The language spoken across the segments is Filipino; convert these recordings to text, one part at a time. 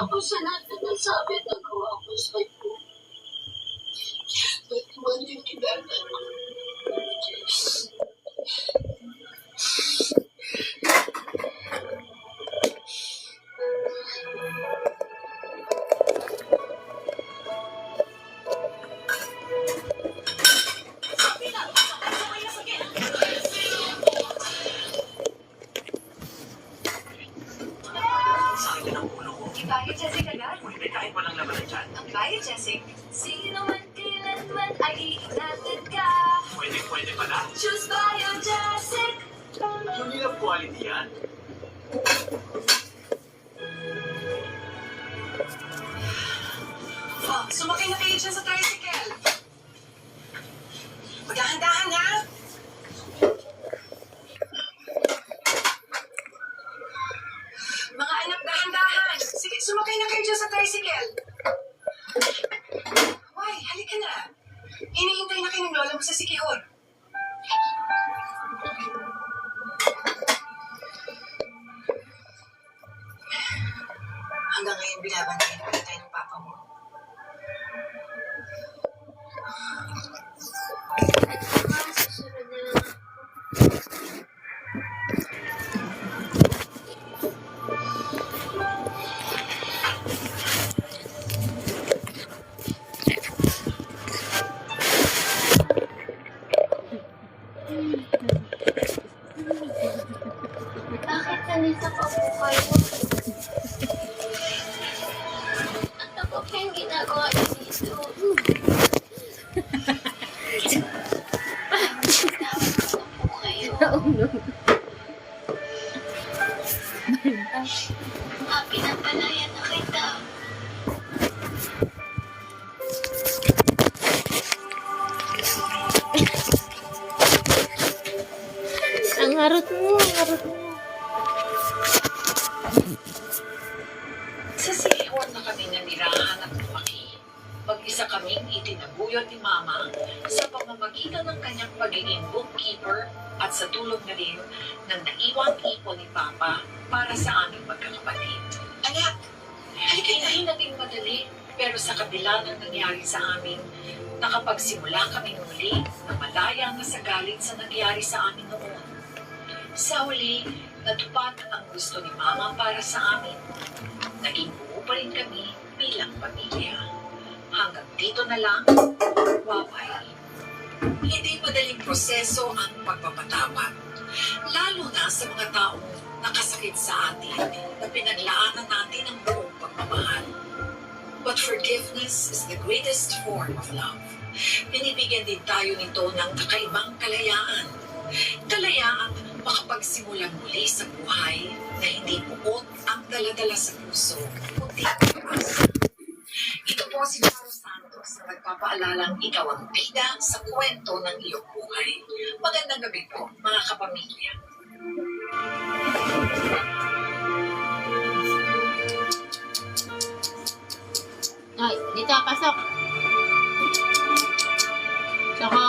ako sa lahat na nasabi at nagawa ko sa iyo. But one thing to better. Bayad, Jessic, agad. Hindi, kahit walang labanan dyan. Ang bayad, Jessic. Sino man kailanman ay iingatan ka. Pwede pala. Choose Bio, Jessic. Hindi lang quality yan. Oh, sumakay na kayo dyan sa tricycle. Maghahandahan, ha? Mga anak, dahan-dahan. Sige, sumakay na kayo dyan sa tricycle. Why, halika na. Hinihintay na kayo ng lola mo sa Sikihor. Hanggang ngayon, binabantayan pa tayo ng papa mo. Susunod na lang ako. Bakit nandito pa po kayo? Ano po ba yung ginagawa niyo dito? Bakit po kayo? Pinapalayan na kita. Ang harot mo, ang harot mo. Sa Sikihor na kami nanirahan at lumaki. Mag-isa kaming itinaguyod ni Mama sa pamamagitan ng kanyang pagiging bookkeeper at sa tulong na rin ng naiwang ipon ni Papa para sa aming magkakapatid. Anak, halika na. Hindi naging madali, pero sa kabila ng nangyari sa amin, nakapagsimula kami muli na malaya na sa galit sa nangyari sa amin noon. Sa huli, natupad ang gusto ni Mama para sa amin. Naging buo pa rin kami bilang pamilya. Hanggang dito na lang, waway. Hindi madaling proseso ang pagpapatawad, lalo na sa mga taong nakasakit sa atin na pinaglaanan natin ang buong pagmamahal. But forgiveness is the greatest form of love. Binibigyan din tayo nito ng kakaibang kalayaan. Kalayaang makapagsimulang muli sa buhay na hindi buot ang daladala sa puso, kundi pag-asa. Ito po si Charo Santos na nagpapaalalang ikaw ang bida sa kwento ng iyong buhay. Magandang gabi po, mga kapamilya. Ay, dito, pasok. Tsaka,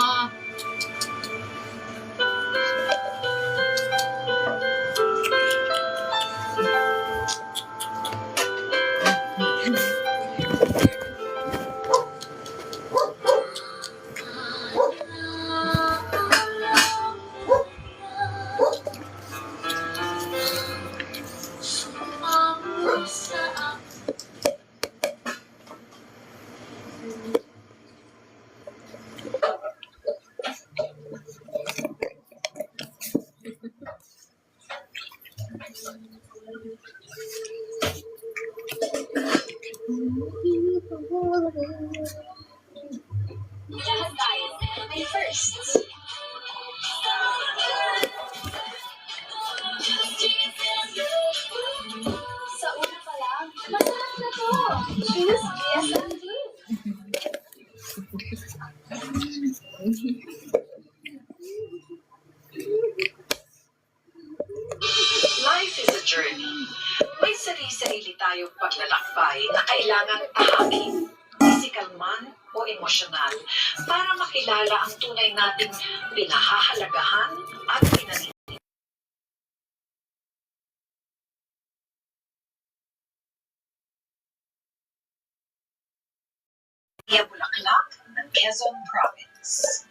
Lahat tayo may first. Sa una pa lang, masarap na to. Cheers, yes, and Life is a journey. May sarili-sarili tayong paglalakbay na kailangang tahakin, physical man o emosyonal, para makilala ang tunay nating pinahahalagahan at pinaniniwalaan. Bulaklak ng Quezon Province.